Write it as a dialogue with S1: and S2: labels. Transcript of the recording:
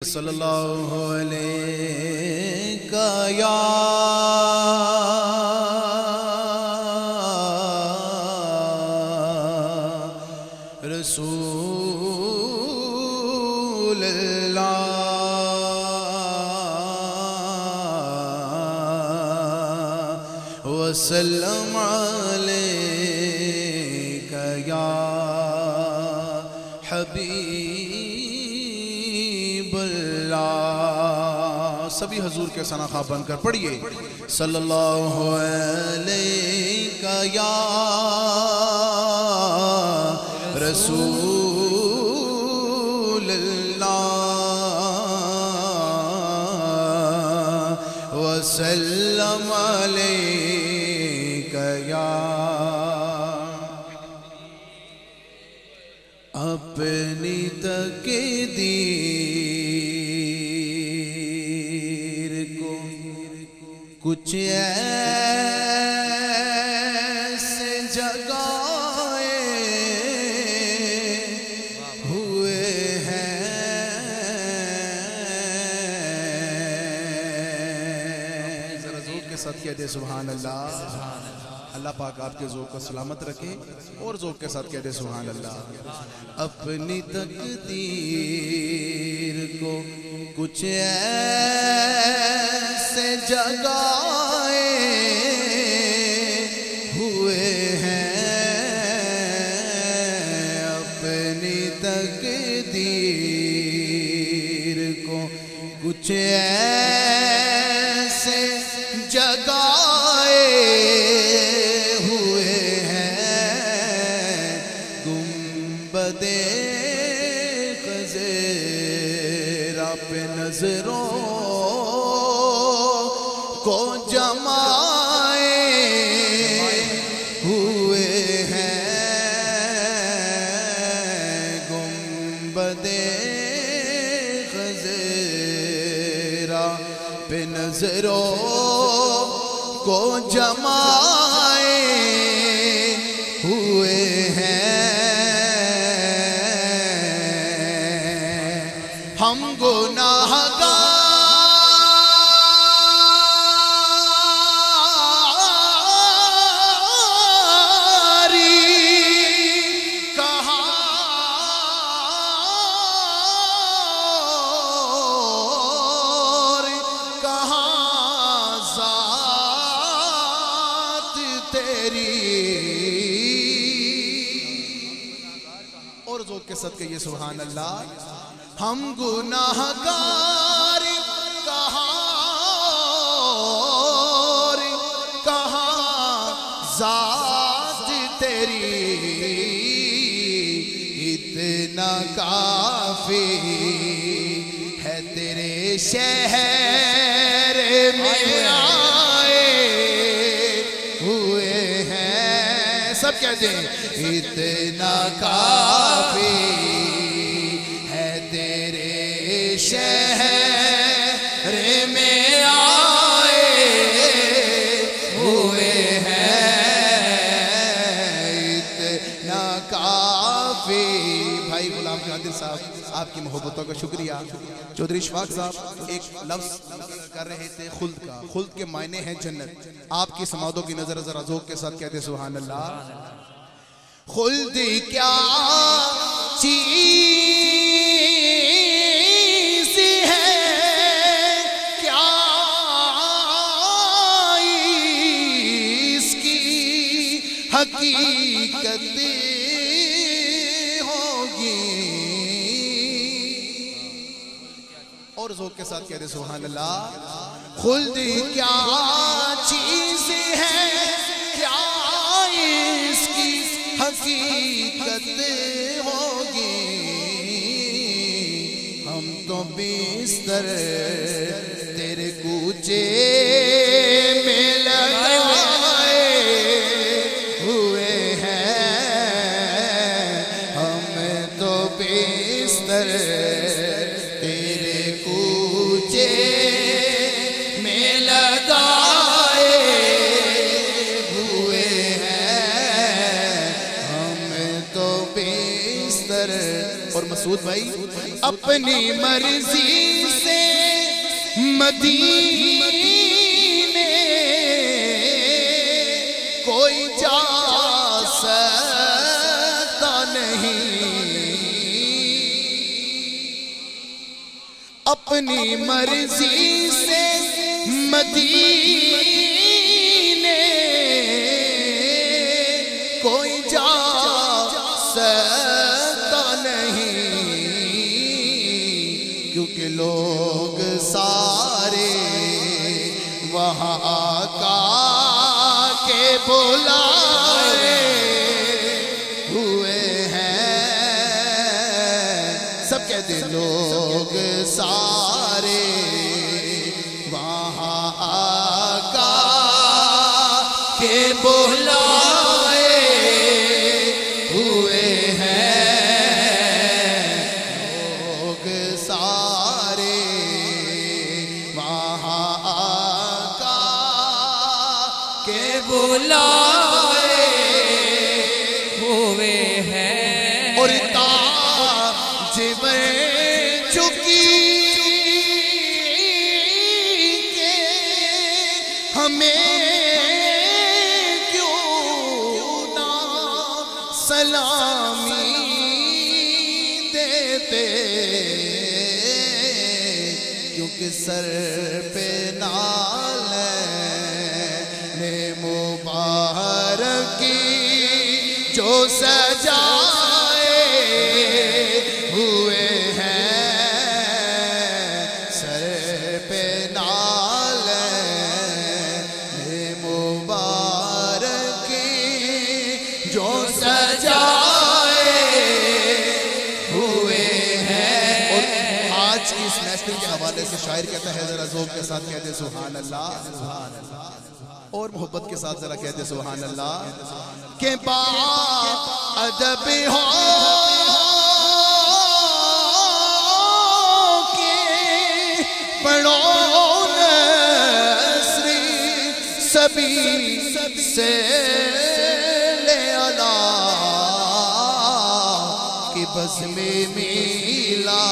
S1: صلی اللہ علیہ یا رسول اللہ وسلم علیک یا حبیب اللہ۔ سبھی حضور کے ثنا خواب بن کر پڑھیے صلی اللہ علیہ یا رسول اللہ وسلم علیک یا اپنی تقدیر کو کچھ ایسے جگائے ہوئے ہیں، ذرا ذوق کے ساتھ کہہ دے سبحان اللہ۔ اللہ پاک آپ کے ذوق کو سلامت رکھے اور ذوق کے ساتھ کہہ دے سبحان اللہ۔ اپنی تقدیر کو کچھ ایسے جگائے ہوئے ہیں، اپنی تقدیر کو کچھ ایسے جگائے پہ نظروں کو جمائے ہوئے ہیں، گنبد خضرا پہ نظروں کو جمائے ہوئے ہیں۔ ہم گناہگاری کہاں ذات تیری، اور ذوق کے ساتھ کہیے سبحان اللہ۔ ہم گناہگار کہاں ذات تیری، اتنا کافی ہے تیرے شہر میں آئے ہوئے ہیں، سب کہتے ہیں اتنا کافی شہر میں آئے ہوئے ہیں، اتنا کافی۔ بھائی غلام قادر صاحب آپ کی محبتوں کا شکریہ۔ چودھری اشفاق صاحب ایک لفظ کر رہے تھے خلد کا، خلد کے معنی ہیں جنت۔ آپ کی سماعتوں کی نظر ذرا ذوق کے ساتھ کہتے سبحان اللہ۔ خلد کیا چیز ہے، کیا اس کی حقیقت ہوگی، اور ذوق کے ساتھ کہہ دے سبحان اللہ۔ خلد کیا چیز ہے، کیا اس کی حقیقت ہوگی، ہم تو بستر تیرے کوچے میں لگائے ہوئے ہیں، ہم تو بستر تیرے کوچے میں لگائے ہوئے ہیں، ہم تو بستر۔ اور مسعود بھائی اپنی مرضی مدینے کوئی جا سکتا نہیں، اپنی مرضی سے مدینے کوئی جا سکتا نہیں، کیونکہ لوگ سارے وہاں آقا کے بلائے ہوئے ہیں، سب کہتے ہیں لوگ سارے وہاں آقا کے بلائے ہوئے ہیں، لوگ سارے وہاں آقا کے
S2: بلائے ہوئے ہیں،
S1: اور تاج بر چکی کہ ہمیں کیوں نہ سلامی دیتے، کیونکہ سر پہ نالے مبارکی جو سجائے ہوئے ہیں، سر پہ نالے مبارکی جو سجائے ہوئے ہیں۔ اور آج کی اس محفل کے حوالے سے شاعر کہتا ہے، ذرا ذوق کے ساتھ کہتے سبحان اللہ، اور محبت کے ساتھ ذرا کہتے سبحان اللہ، کہ با ادب ہو کہ پڑھو نثری سبی سے لے علا کہ بزم میلا